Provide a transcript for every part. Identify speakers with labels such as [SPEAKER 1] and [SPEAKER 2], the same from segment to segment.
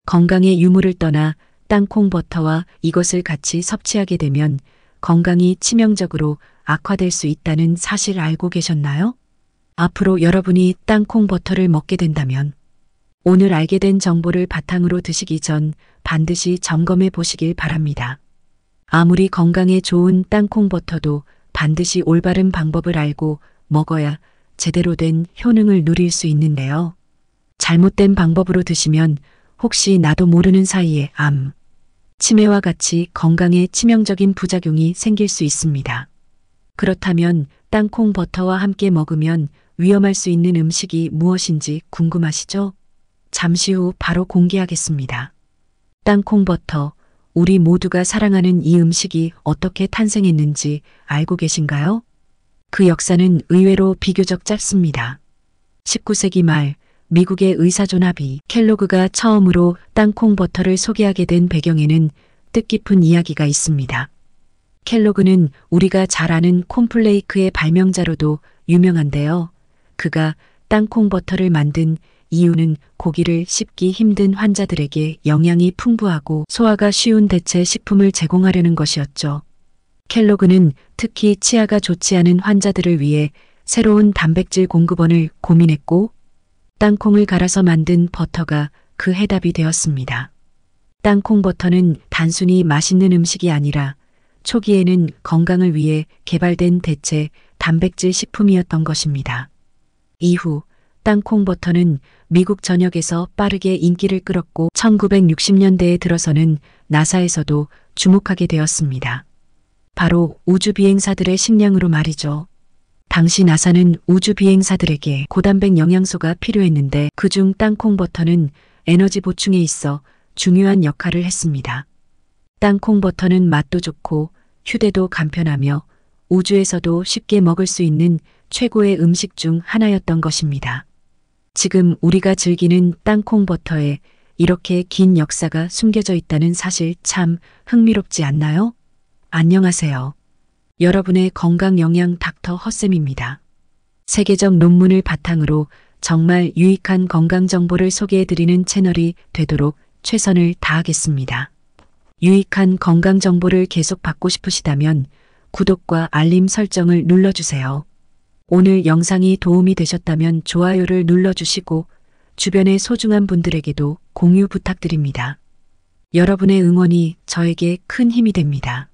[SPEAKER 1] 건강의 유무를 떠나 땅콩 버터와 이것을 같이 섭취하게 되면 건강이 치명적으로 악화될 수 있다는 사실 알고 계셨나요? 앞으로 여러분이 땅콩 버터를 먹게 된다면 오늘 알게 된 정보를 바탕으로 드시기 전 반드시 점검해 보시길 바랍니다. 아무리 건강에 좋은 땅콩 버터도 반드시 올바른 방법을 알고 먹어야 제대로 된 효능을 누릴 수 있는데요. 잘못된 방법으로 드시면 혹시 나도 모르는 사이에 암, 치매와 같이 건강에 치명적인 부작용이 생길 수 있습니다. 그렇다면 땅콩 버터와 함께 먹으면 위험할 수 있는 음식이 무엇인지 궁금하시죠? 잠시 후 바로 공개하겠습니다. 땅콩 버터, 우리 모두가 사랑하는 이 음식이 어떻게 탄생했는지 알고 계신가요? 그 역사는 의외로 비교적 짧습니다. 19세기 말 미국의 의사존 켈로그가 처음으로 땅콩 버터를 소개하게 된 배경에는 뜻깊은 이야기가 있습니다. 켈로그는 우리가 잘 아는 콘플레이크의 발명자로도 유명한데요. 그가 땅콩 버터를 만든 이유는 고기를 씹기 힘든 환자들에게 영양이 풍부하고 소화가 쉬운 대체 식품을 제공하려는 것이었죠. 켈로그는 특히 치아가 좋지 않은 환자들을 위해 새로운 단백질 공급원을 고민했고 땅콩을 갈아서 만든 버터가 그 해답이 되었습니다. 땅콩 버터는 단순히 맛있는 음식이 아니라 초기에는 건강을 위해 개발된 대체 단백질 식품이었던 것입니다. 이후 땅콩 버터는 미국 전역에서 빠르게 인기를 끌었고 1960년대에 들어서는 나사에서도 주목하게 되었습니다. 바로 우주비행사들의 식량으로 말이죠. 당시 나사는 우주비행사들에게 고단백 영양소가 필요했는데 그중 땅콩 버터는 에너지 보충에 있어 중요한 역할을 했습니다. 땅콩 버터는 맛도 좋고 휴대도 간편하며 우주에서도 쉽게 먹을 수 있는 최고의 음식 중 하나였던 것입니다. 지금 우리가 즐기는 땅콩 버터에 이렇게 긴 역사가 숨겨져 있다는 사실 참 흥미롭지 않나요? 안녕하세요. 여러분의 건강 영양 닥터 헛쌤입니다. 세계적 논문을 바탕으로 정말 유익한 건강 정보를 소개해드리는 채널이 되도록 최선을 다하겠습니다. 유익한 건강 정보를 계속 받고 싶으시다면 구독과 알림 설정을 눌러주세요. 오늘 영상이 도움이 되셨다면 좋아요를 눌러주시고 주변의 소중한 분들에게도 공유 부탁드립니다. 여러분의 응원이 저에게 큰 힘이 됩니다.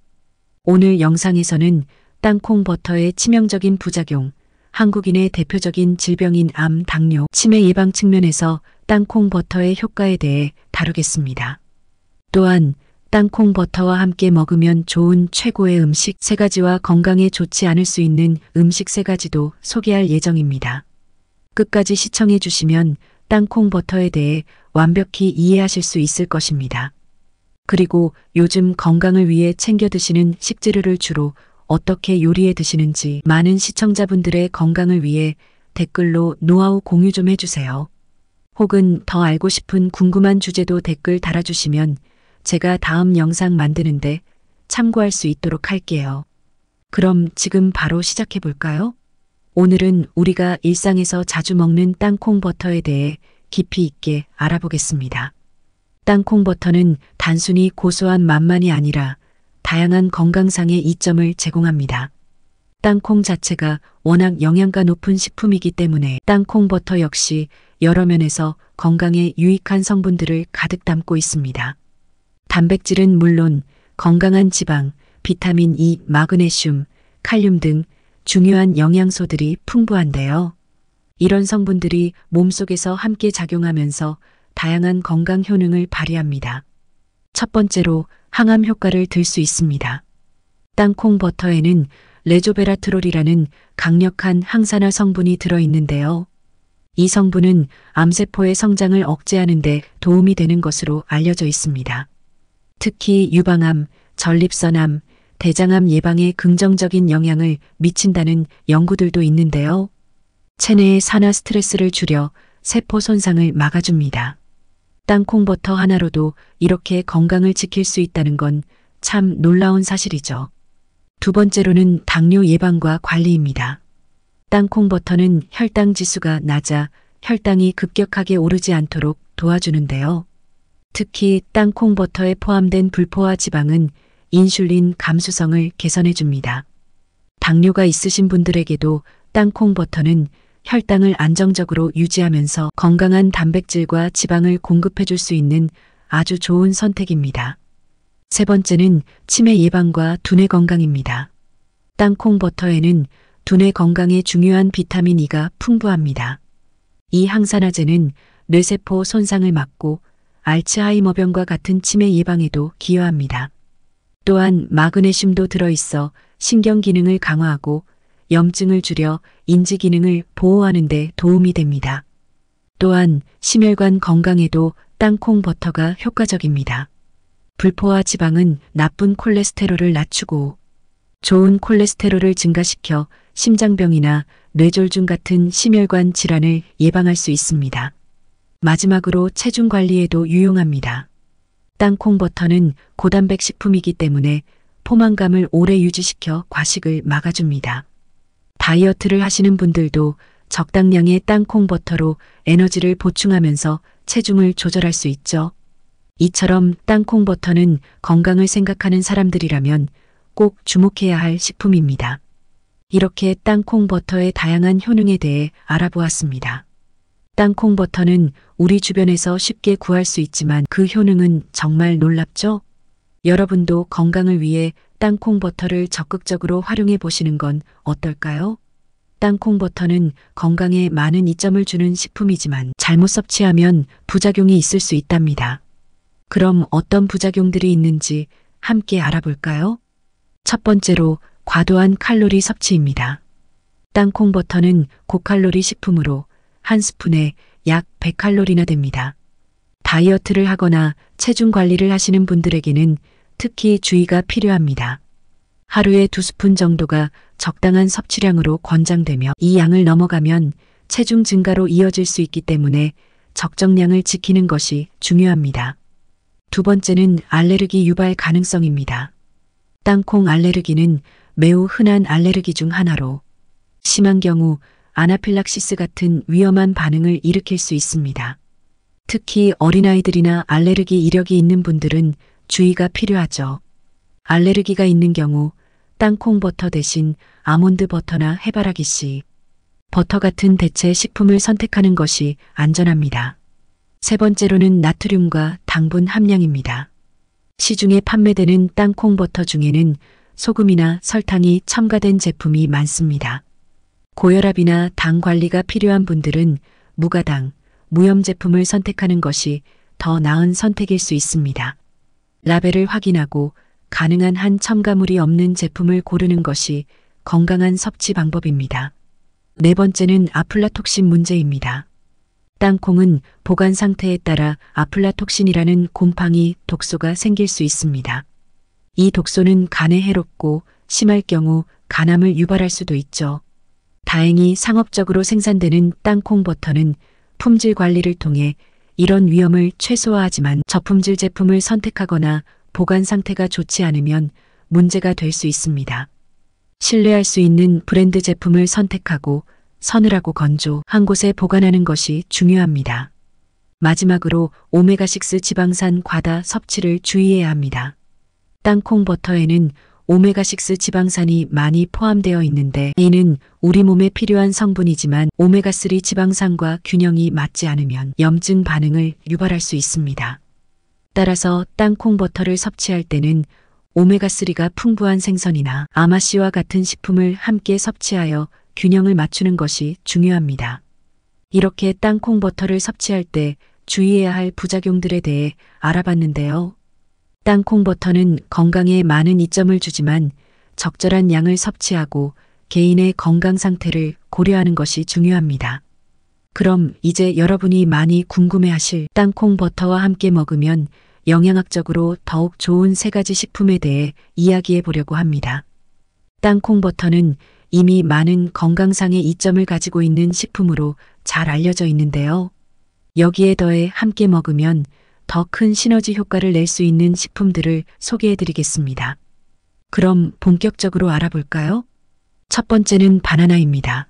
[SPEAKER 1] 오늘 영상에서는 땅콩 버터의 치명적인 부작용, 한국인의 대표적인 질병인 암, 당뇨, 치매 예방 측면에서 땅콩 버터의 효과에 대해 다루겠습니다. 또한 땅콩 버터와 함께 먹으면 좋은 최고의 음식 3가지와 건강에 좋지 않을 수 있는 음식 3가지도 소개할 예정입니다. 끝까지 시청해 주시면 땅콩 버터에 대해 완벽히 이해하실 수 있을 것입니다. 그리고 요즘 건강을 위해 챙겨 드시는 식재료를 주로 어떻게 요리해 드시는지 많은 시청자분들의 건강을 위해 댓글로 노하우 공유 좀 해주세요. 혹은 더 알고 싶은 궁금한 주제도 댓글 달아주시면 제가 다음 영상 만드는데 참고할 수 있도록 할게요. 그럼 지금 바로 시작해 볼까요? 오늘은 우리가 일상에서 자주 먹는 땅콩 버터에 대해 깊이 있게 알아보겠습니다. 땅콩 버터는 단순히 고소한 맛만이 아니라 다양한 건강상의 이점을 제공합니다. 땅콩 자체가 워낙 영양가 높은 식품이기 때문에 땅콩 버터 역시 여러 면에서 건강에 유익한 성분들을 가득 담고 있습니다. 단백질은 물론 건강한 지방, 비타민 E, 마그네슘, 칼륨 등 중요한 영양소들이 풍부한데요. 이런 성분들이 몸속에서 함께 작용하면서 다양한 건강 효능을 발휘합니다. 첫 번째로 항암 효과를 들 수 있습니다. 땅콩 버터에는 레조베라트롤이라는 강력한 항산화 성분이 들어있는데요. 이 성분은 암세포의 성장을 억제하는 데 도움이 되는 것으로 알려져 있습니다. 특히 유방암, 전립선암, 대장암 예방에 긍정적인 영향을 미친다는 연구들도 있는데요. 체내의 산화 스트레스를 줄여 세포 손상을 막아줍니다. 땅콩 버터 하나로도 이렇게 건강을 지킬 수 있다는 건 참 놀라운 사실이죠. 두 번째로는 당뇨 예방과 관리입니다. 땅콩 버터는 혈당 지수가 낮아 혈당이 급격하게 오르지 않도록 도와주는데요. 특히 땅콩 버터에 포함된 불포화 지방은 인슐린 감수성을 개선해 줍니다. 당뇨가 있으신 분들에게도 땅콩 버터는 혈당을 안정적으로 유지하면서 건강한 단백질과 지방을 공급해 줄 수 있는 아주 좋은 선택입니다. 세 번째는 치매 예방과 두뇌 건강입니다. 땅콩 버터에는 두뇌 건강에 중요한 비타민 E가 풍부합니다. 이 항산화제는 뇌세포 손상을 막고 알츠하이머병과 같은 치매 예방에도 기여합니다. 또한 마그네슘도 들어있어 신경 기능을 강화하고 염증을 줄여 인지 기능을 보호하는 데 도움이 됩니다. 또한 심혈관 건강에도 땅콩 버터가 효과적입니다. 불포화 지방은 나쁜 콜레스테롤을 낮추고 좋은 콜레스테롤을 증가시켜 심장병이나 뇌졸중 같은 심혈관 질환을 예방할 수 있습니다. 마지막으로 체중 관리에도 유용합니다. 땅콩 버터는 고단백 식품이기 때문에 포만감을 오래 유지시켜 과식을 막아줍니다. 다이어트를 하시는 분들도 적당량의 땅콩 버터로 에너지를 보충하면서 체중을 조절할 수 있죠. 이처럼 땅콩 버터는 건강을 생각하는 사람들이라면 꼭 주목해야 할 식품입니다. 이렇게 땅콩 버터의 다양한 효능에 대해 알아보았습니다. 땅콩 버터는 우리 주변에서 쉽게 구할 수 있지만 그 효능은 정말 놀랍죠? 여러분도 건강을 위해 땅콩 버터를 적극적으로 활용해 보시는 건 어떨까요? 땅콩 버터는 건강에 많은 이점을 주는 식품이지만 잘못 섭취하면 부작용이 있을 수 있답니다. 그럼 어떤 부작용들이 있는지 함께 알아볼까요? 첫 번째로 과도한 칼로리 섭취입니다. 땅콩 버터는 고칼로리 식품으로 한 스푼에 약 100칼로리나 됩니다. 다이어트를 하거나 체중 관리를 하시는 분들에게는 특히 주의가 필요합니다. 하루에 2스푼 정도가 적당한 섭취량으로 권장되며 이 양을 넘어가면 체중 증가로 이어질 수 있기 때문에 적정량을 지키는 것이 중요합니다. 두 번째는 알레르기 유발 가능성입니다. 땅콩 알레르기는 매우 흔한 알레르기 중 하나로 심한 경우 아나필락시스 같은 위험한 반응을 일으킬 수 있습니다. 특히 어린아이들이나 알레르기 이력이 있는 분들은 주의가 필요하죠. 알레르기가 있는 경우 땅콩 버터 대신 아몬드 버터나 해바라기 씨, 버터 같은 대체 식품을 선택하는 것이 안전합니다. 세 번째로는 나트륨과 당분 함량입니다. 시중에 판매되는 땅콩 버터 중에는 소금이나 설탕이 첨가된 제품이 많습니다. 고혈압이나 당 관리가 필요한 분들은 무가당, 무염 제품을 선택하는 것이 더 나은 선택일 수 있습니다. 라벨을 확인하고 가능한 한 첨가물이 없는 제품을 고르는 것이 건강한 섭취 방법입니다. 네 번째는 아플라톡신 문제입니다. 땅콩은 보관 상태에 따라 아플라톡신이라는 곰팡이 독소가 생길 수 있습니다. 이 독소는 간에 해롭고 심할 경우 간암을 유발할 수도 있죠. 다행히 상업적으로 생산되는 땅콩 버터는 품질 관리를 통해 이런 위험을 최소화하지만 저품질 제품을 선택하거나 보관 상태가 좋지 않으면 문제가 될 수 있습니다. 신뢰할 수 있는 브랜드 제품을 선택하고 서늘하고 건조한 곳에 보관하는 것이 중요합니다. 마지막으로 오메가6 지방산 과다 섭취를 주의해야 합니다. 땅콩 버터에는 오메가6 지방산이 많이 포함되어 있는데 이는 우리 몸에 필요한 성분이지만 오메가3 지방산과 균형이 맞지 않으면 염증 반응을 유발할 수 있습니다. 따라서 땅콩 버터를 섭취할 때는 오메가3가 풍부한 생선이나 아마씨와 같은 식품을 함께 섭취하여 균형을 맞추는 것이 중요합니다. 이렇게 땅콩 버터를 섭취할 때 주의해야 할 부작용들에 대해 알아봤는데요. 땅콩 버터는 건강에 많은 이점을 주지만 적절한 양을 섭취하고 개인의 건강 상태를 고려하는 것이 중요합니다. 그럼 이제 여러분이 많이 궁금해하실 땅콩 버터와 함께 먹으면 영양학적으로 더욱 좋은 3가지 식품에 대해 이야기해 보려고 합니다. 땅콩 버터는 이미 많은 건강상의 이점을 가지고 있는 식품으로 잘 알려져 있는데요. 여기에 더해 함께 먹으면 더 큰 시너지 효과를 낼 수 있는 식품들을 소개해 드리겠습니다. 그럼 본격적으로 알아볼까요? 첫 번째는 바나나입니다.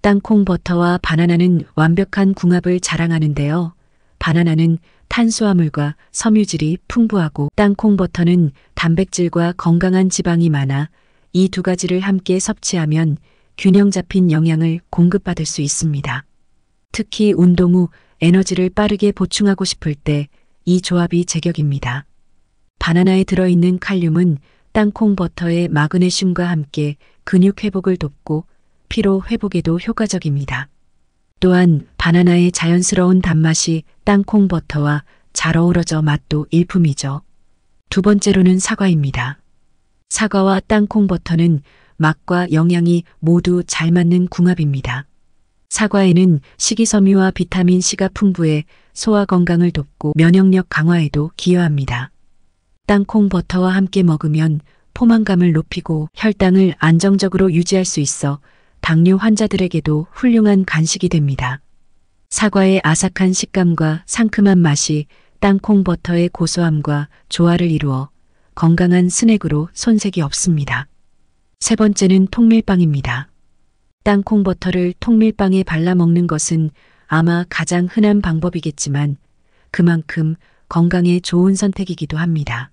[SPEAKER 1] 땅콩 버터와 바나나는 완벽한 궁합을 자랑하는데요. 바나나는 탄수화물과 섬유질이 풍부하고 땅콩버터는 단백질과 건강한 지방이 많아 이 두 가지를 함께 섭취하면 균형 잡힌 영양을 공급받을 수 있습니다. 특히 운동 후 에너지를 빠르게 보충하고 싶을 때 이 조합이 제격입니다. 바나나에 들어있는 칼륨은 땅콩버터의 마그네슘과 함께 근육 회복을 돕고 피로 회복에도 효과적입니다. 또한 바나나의 자연스러운 단맛이 땅콩버터와 잘 어우러져 맛도 일품이죠. 두 번째로는 사과입니다. 사과와 땅콩버터는 맛과 영양이 모두 잘 맞는 궁합입니다. 사과에는 식이섬유와 비타민 C가 풍부해 소화 건강을 돕고 면역력 강화에도 기여합니다. 땅콩버터와 함께 먹으면 포만감을 높이고 혈당을 안정적으로 유지할 수 있어 당뇨 환자들에게도 훌륭한 간식이 됩니다. 사과의 아삭한 식감과 상큼한 맛이 땅콩버터의 고소함과 조화를 이루어 건강한 스낵으로 손색이 없습니다. 세 번째는 통밀빵입니다. 땅콩버터를 통밀빵에 발라 먹는 것은 아마 가장 흔한 방법이겠지만 그만큼 건강에 좋은 선택이기도 합니다.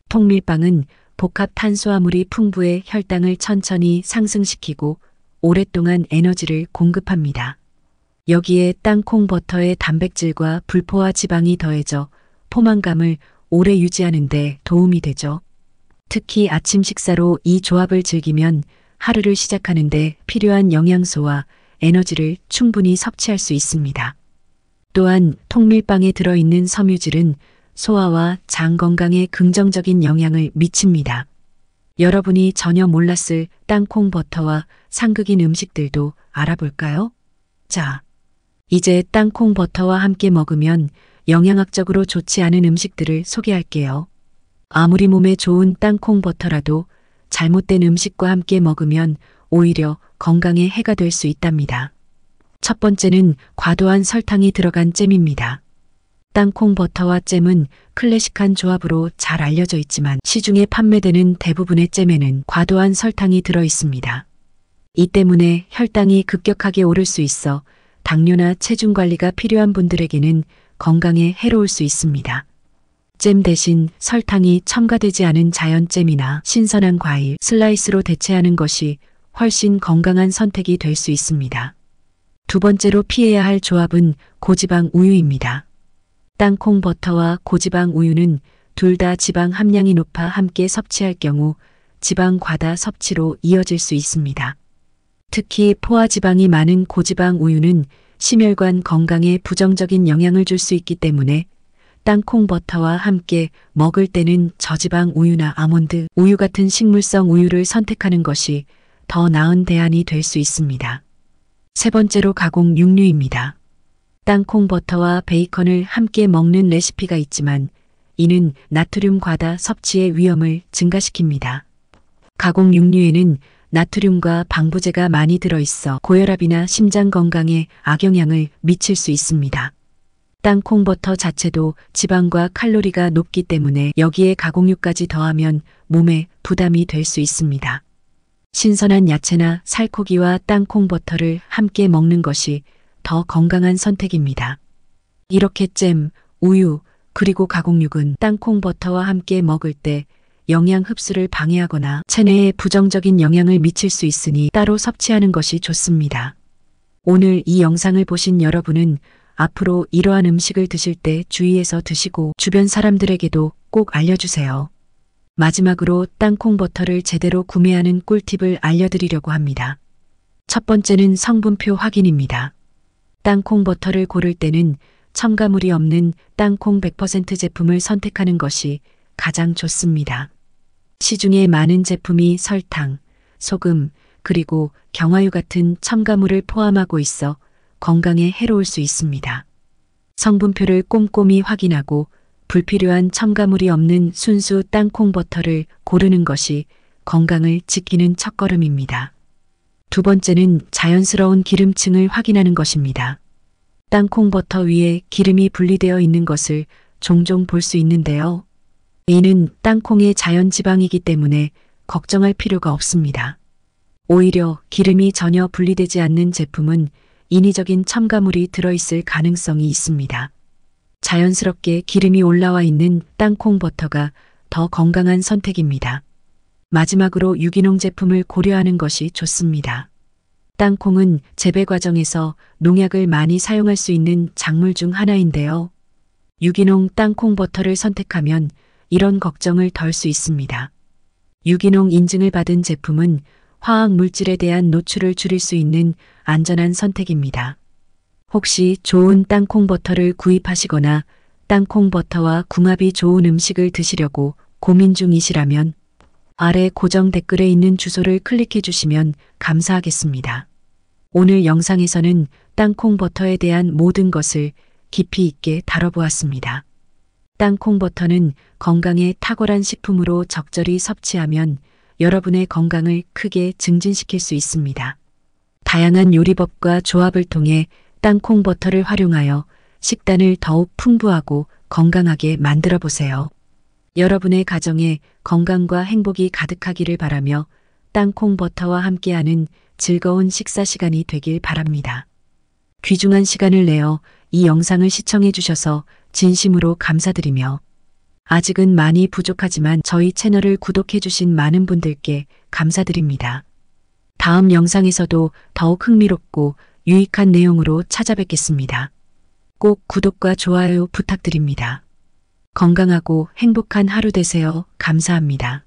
[SPEAKER 1] 통밀빵은 복합 탄수화물이 풍부해 혈당을 천천히 상승시키고 오랫동안 에너지를 공급합니다. 여기에 땅콩버터의 단백질과 불포화 지방이 더해져 포만감을 오래 유지하는 데 도움이 되죠. 특히 아침 식사로 이 조합을 즐기면 하루를 시작하는데 필요한 영양소와 에너지를 충분히 섭취할 수 있습니다. 또한 통밀빵에 들어있는 섬유질은 소화와 장 건강에 긍정적인 영향을 미칩니다. 여러분이 전혀 몰랐을 땅콩버터와 상극인 음식들도 알아볼까요? 자, 이제 땅콩버터와 함께 먹으면 영양학적으로 좋지 않은 음식들을 소개할게요. 아무리 몸에 좋은 땅콩버터라도 잘못된 음식과 함께 먹으면 오히려 건강에 해가 될 수 있답니다. 첫 번째는 과도한 설탕이 들어간 잼입니다. 땅콩버터와 잼은 클래식한 조합으로 잘 알려져 있지만 시중에 판매되는 대부분의 잼에는 과도한 설탕이 들어 있습니다. 이 때문에 혈당이 급격하게 오를 수 있어 당뇨나 체중 관리가 필요한 분들에게는 건강에 해로울 수 있습니다. 잼 대신 설탕이 첨가되지 않은 자연잼이나 신선한 과일, 슬라이스로 대체하는 것이 훨씬 건강한 선택이 될 수 있습니다. 두 번째로 피해야 할 조합은 고지방 우유입니다. 땅콩버터와 고지방 우유는 둘 다 지방 함량이 높아 함께 섭취할 경우 지방 과다 섭취로 이어질 수 있습니다. 특히 포화지방이 많은 고지방 우유는 심혈관 건강에 부정적인 영향을 줄 수 있기 때문에 땅콩버터와 함께 먹을 때는 저지방 우유나 아몬드 우유 같은 식물성 우유를 선택하는 것이 더 나은 대안이 될 수 있습니다. 세 번째로 가공 육류입니다. 땅콩버터와 베이컨을 함께 먹는 레시피가 있지만 이는 나트륨 과다 섭취의 위험을 증가시킵니다. 가공 육류에는 나트륨과 방부제가 많이 들어있어 고혈압이나 심장 건강에 악영향을 미칠 수 있습니다. 땅콩버터 자체도 지방과 칼로리가 높기 때문에 여기에 가공육까지 더하면 몸에 부담이 될 수 있습니다. 신선한 야채나 살코기와 땅콩버터를 함께 먹는 것이 더 건강한 선택입니다. 이렇게 잼, 우유, 그리고 가공육은 땅콩버터와 함께 먹을 때 영양 흡수를 방해하거나 체내에 부정적인 영향을 미칠 수 있으니 따로 섭취하는 것이 좋습니다. 오늘 이 영상을 보신 여러분은 앞으로 이러한 음식을 드실 때 주의해서 드시고 주변 사람들에게도 꼭 알려주세요. 마지막으로 땅콩버터를 제대로 구매하는 꿀팁을 알려드리려고 합니다. 첫 번째는 성분표 확인입니다. 땅콩버터를 고를 때는 첨가물이 없는 땅콩 100% 제품을 선택하는 것이 가장 좋습니다. 시중에 많은 제품이 설탕, 소금, 그리고 경화유 같은 첨가물을 포함하고 있어 건강에 해로울 수 있습니다. 성분표를 꼼꼼히 확인하고 불필요한 첨가물이 없는 순수 땅콩버터를 고르는 것이 건강을 지키는 첫걸음입니다. 두 번째는 자연스러운 기름층을 확인하는 것입니다. 땅콩버터 위에 기름이 분리되어 있는 것을 종종 볼 수 있는데요. 이는 땅콩의 자연지방이기 때문에 걱정할 필요가 없습니다. 오히려 기름이 전혀 분리되지 않는 제품은 인위적인 첨가물이 들어있을 가능성이 있습니다. 자연스럽게 기름이 올라와 있는 땅콩 버터가 더 건강한 선택입니다. 마지막으로 유기농 제품을 고려하는 것이 좋습니다. 땅콩은 재배 과정에서 농약을 많이 사용할 수 있는 작물 중 하나인데요. 유기농 땅콩 버터를 선택하면 이런 걱정을 덜 수 있습니다. 유기농 인증을 받은 제품은 화학 물질에 대한 노출을 줄일 수 있는 안전한 선택입니다. 혹시 좋은 땅콩 버터를 구입하시거나 땅콩 버터와 궁합이 좋은 음식을 드시려고 고민 중이시라면 아래 고정 댓글에 있는 주소를 클릭해 주시면 감사하겠습니다. 오늘 영상에서는 땅콩 버터에 대한 모든 것을 깊이 있게 다뤄보았습니다. 땅콩 버터는 건강에 탁월한 식품으로 적절히 섭취하면 여러분의 건강을 크게 증진시킬 수 있습니다. 다양한 요리법과 조합을 통해 땅콩 버터를 활용하여 식단을 더욱 풍부하고 건강하게 만들어 보세요. 여러분의 가정에 건강과 행복이 가득하기를 바라며 땅콩 버터와 함께하는 즐거운 식사 시간이 되길 바랍니다. 귀중한 시간을 내어 이 영상을 시청해 주셔서 진심으로 감사드리며 아직은 많이 부족하지만 저희 채널을 구독해 주신 많은 분들께 감사드립니다. 다음 영상에서도 더욱 흥미롭고 유익한 내용으로 찾아뵙겠습니다. 꼭 구독과 좋아요 부탁드립니다. 건강하고 행복한 하루 되세요. 감사합니다.